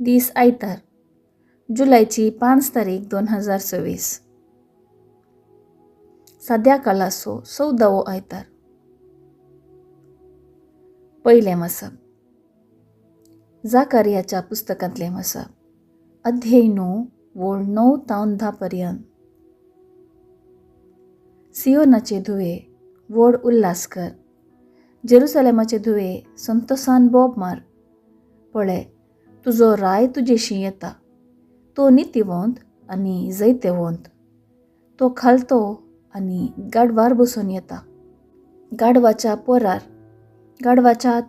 दीस आयतार, जुलैची 5 तारीख 2026. साध्या कालाचो 14वो आयतार. पयलें मसब. जाकार्याच्या पुस्तकांतलें मसब. अध्याय 9 वोळ 9 तावन 10 पर्यंत. सियोनाचे धुवे व्हड उल्हास कर. जेरुसलेमाचे धुवे संतोषान बोब मार. पळय, तुजो राय तुजेशी येता. तो नितीवंत आनी जैतेवंत. तो खालतो आनी गाडवार बसून येता. गाडवाच्या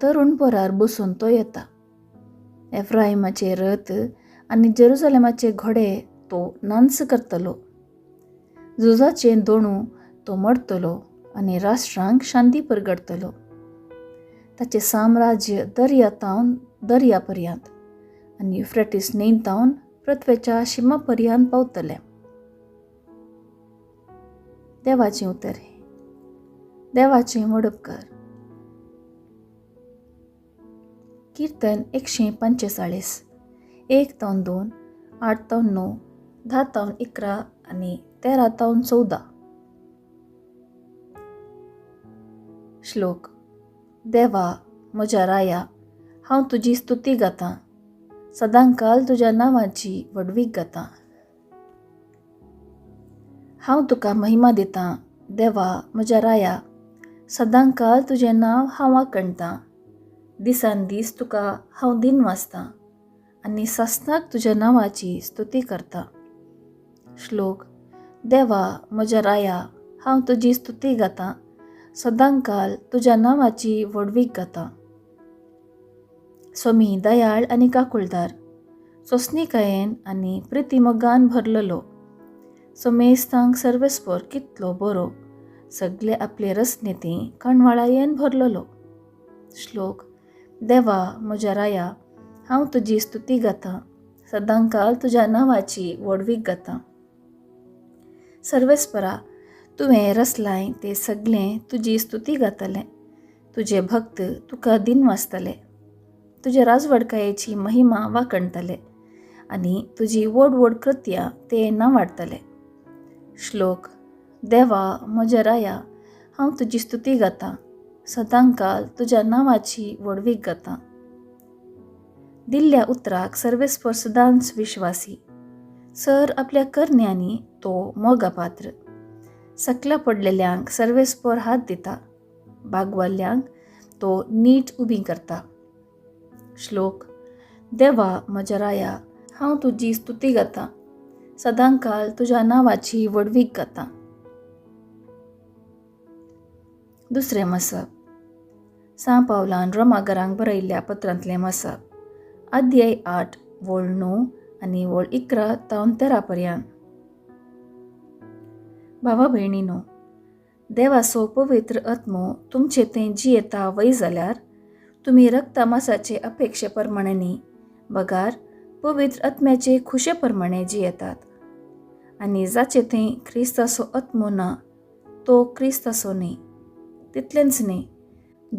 तरुण पोरार बसून तो येता. एफ्राईमाचे रथ आनी जेरुसलेमाचे घोडे तो नांच करतलो. झुजाचें दोणू तो मोडतलो आनी राष्ट्रांक शांती परगडतलो. ताचें साम्राज्य दर्या तावन दर्या पर्यंत आनी युफ्रेटीस न्हंय तावन पृथ्वेच्या शिमा पर्यंत पावतलें. देवाचें उतर. देवाचें मोडपकार. कीर्तन 145, 1 तावन 2, 8 तावन 9, 10 तावन 11 आनी 13 तावन 14. श्लोक. देवा म्हज्या राया, हांव तुजी स्तुती गातां. सदांकाल तुज्या नांवाची वडवीक गातां. हांव तुका महिमा दितां. देवा म्हज्या राया, सदांकाल तुजें नांव हांव आकणटां. दिसान दीस तुका हांव दिनवासतां आनी सासणाक तुज्या नांवाची स्तुती करतां. श्लोक. देवा म्हज्या राया, हांव तुजी स्तुती गातां. सदांकाल तुज्या नांवाची वडवीक गातां. सोमी दयाळ आनी काकुळदार, सोंसणीकायेन आनी प्रितीमोगान भरलेलो. सोमेस्तांक सर्वेस्पर कितलो बरो. सगळे आपले रसनेती कणवाळायेन भरलेलो. श्लोक. देवा म्हज्या राया, हांव तुजी स्तुती गातां. सदांकाल तुज्या नांवाची वडवीक गातां. सर्वेस्परा, तुवें रचलाय तें सगळें तुजी स्तुती गातलें. तुजे भक्त तुका दिनवासतले. तुजे राजवडकायेची महिमा वाकणतले आनी तुजी व्हड व्हड कृत्यां ते नांवाडतले. श्लोक. देवा म्हज्या राया, हांव तुजी स्तुती गातां. सदांकाल तुज्या नांवाची वडवीक गातां. दिल्ल्या उतराक सर्वेस्पर सदांच विश्वासी. सर आपल्या करण्यांनी तो मोगापात्र. सकल्या पडलेल्यांक सर्वेस्पर हात दिता. बागवाल्ल्यांक तो नीट उबी करता. श्लोक. देवा म्हज्या राया, हांव तुजी स्तुती गातां. सदांकाल तुज्या नांवाची वडवीक गातां. दुसरें मसब. सांत पावलान रोमाघरांक बरयल्ल्या पत्रांतलें मसब. अध्याय 8 वोळ 9 आनी वोळ 11 तावन 13 पर्यंत. भावा भयणीनो, देवाचो पवित्र आत्मो तुमचे थंय जियेता वय जाल्यार तुमी रक्तमासाचे अपेक्षे प्रमाणे न्ही, बगार पवित्र आत्म्याचे खुशे प्रमाणे जियेतात. आनी जाचे थंय क्रिस्ताचो आत्मो ना, तो क्रिस्ताचो न्ही. तितलेंच न्ही,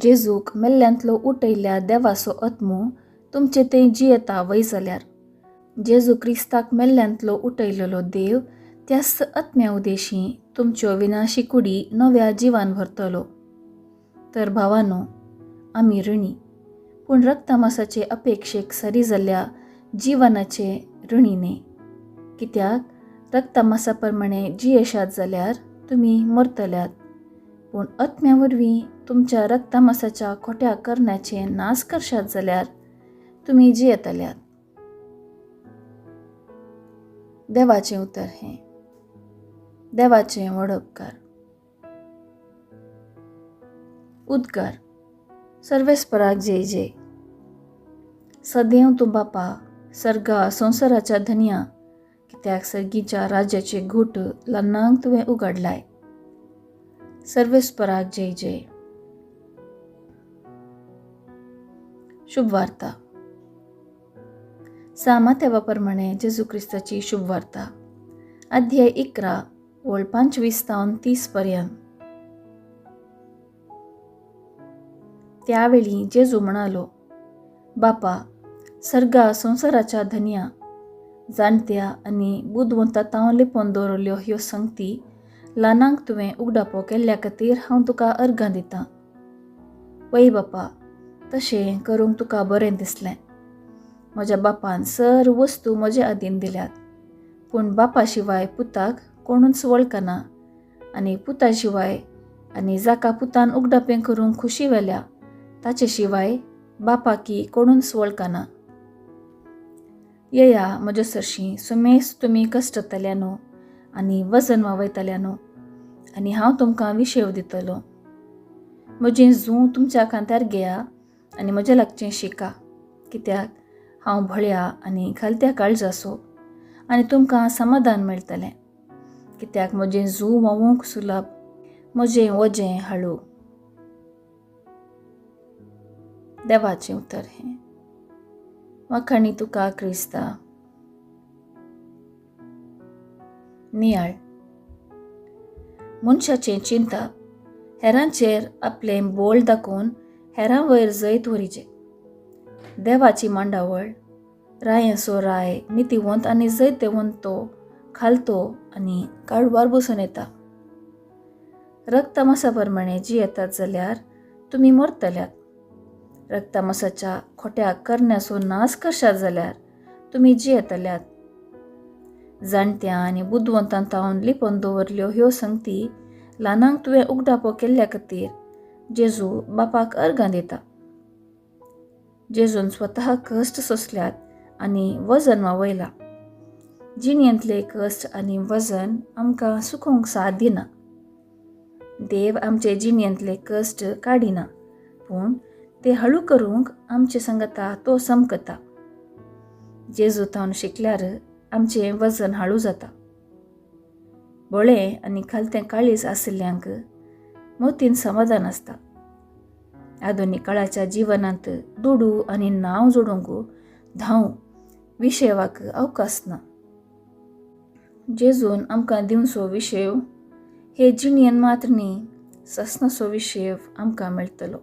जेजूक मेल्ल्यांतलो उठयल्ल्या देवाचो आत्मो तुमचे थंय जियेता वय जाल्यार जेजू क्रिस्ताक मेल्ल्यांतलो उठयलेलो देव त्याच आत्म्या उदेशी तुमच्यो विनाशी कुडी नव्या जिवान भरतलो. तर भावानो, आमी ऋणी, पूण रक्तमासाचे अपेक्षेक सरी जाल्ल्या जिवनाचे ऋणी न्ही. कित्याक रक्तमासा प्रमाणे जियेशात जाल्यार तुमी मरतल्यात, पूण आत्म्या वरवीं तुमच्या रक्तमासाच्या खोट्या करण्याचे नाश करशात जाल्यार तुमी जियेतल्यात. देवाचें उतर हें. देवाचें वडपकार. उद्गार. सर्वेस्पराक जय जय. सदैव तूं बापा, सर्गा संवसाराच्या धन्या, कित्याक सर्गीच्या राज्याचे घूट लन्नांक तुवें उगडलाय. सर्वेस्पराक जय जय. शुभ वार्ता. सामातेवा प्रमाणे जेजू क्रिस्ताची शुभ वार्ता. अध्याय 11 वोळ 25 तावन 30 पर्यंत. त्यावेळी जेजू म्हणालो, बापा, सर्गा संवसाराच्या धन्या जाणट्या आनी बुदवंता तांव लिपोवन दवरल्यो ह्यो संगती ल्हानांक तुवें उगडापो केल्ल्या खातीर हांव तुका अर्गां दितां. वै बापा, तशें करूंक तुका बरें दिसलें. म्हज्या बापान सर्व वस्तू म्हजे आदीन दिल्यात, पूण बापा शिवाय पुताक कोणूच वळखना आनी पुता शिवाय आनी जाका पुतान उगडापें करूंक खुशी वेल्या ताचे शिवाय बापाकी कोणूच वळखना. येया म्हज्या सरशीं सुमेस तुमी कश्टतल्यानो आनी वजन वावयतल्यानो आनी हांव तुमकां विशेव दितलो. म्हजें जूं तुमच्या खांद्यार घेया आनी म्हज्या लागचें शिका, कित्याक हांव भळ्या आनी घालत्या काळजाचो आनी तुमकां समाधान मेळटलें, कित्याक म्हजें जूं वोवूंक सुलभ, म्हजें वजें हळू. देवाचें उतर हें. वाखाणी तुका क्रिस्ता. नियाळ. मनशाचें चिंता हेरांचेर आपलें बोल दाखोवन हेरां वयर जैत व्हरीचें. देवाची मांडावळ रायेंचो राय नितीवंत आनी जैतवंत तो खालतो आनी काडवार बसून येता. रक्तमासा प्रमाणें जियेतात जाल्यार तुमी मरतल्यात. रक्तमासाच्या खोट्या करण्याचो नाश करशात जाल्यार तुमी जियेतल्यात. जाणट्या आनी बुदवंतां तावन लिपोवन दवरल्यो ह्यो संगती ल्हानांक तुवें उगडापो केल्ल्या खातीर जेजू बापाक अर्गां दिता. जेजून स्वता कश्ट सोंसल्यात आनी वजन वावयलां. जिणेंतले कश्ट आनी वजन आमकां सुखोवंक साथ दिना. देव आमचे जिणेंतले कश्ट काडिना, पूण ते हळू करूंक आमचे सांगता तो समकता. जेजू तावन शिकल्यार आमचें वजन हळू जाता. बोळें आनी खालतें काळीज आशिल्ल्यांक मोतीन समाधान आसता. आधुनीक काळाच्या जिवनांत दुडू आनी नांव जोडूंक धांव विशेवाक अवकाश ना. जेजून आमकां दिवचो विशेव हे जिणेन मात्र न्ही, ससनाचो विशेव आमकां मेळटलो.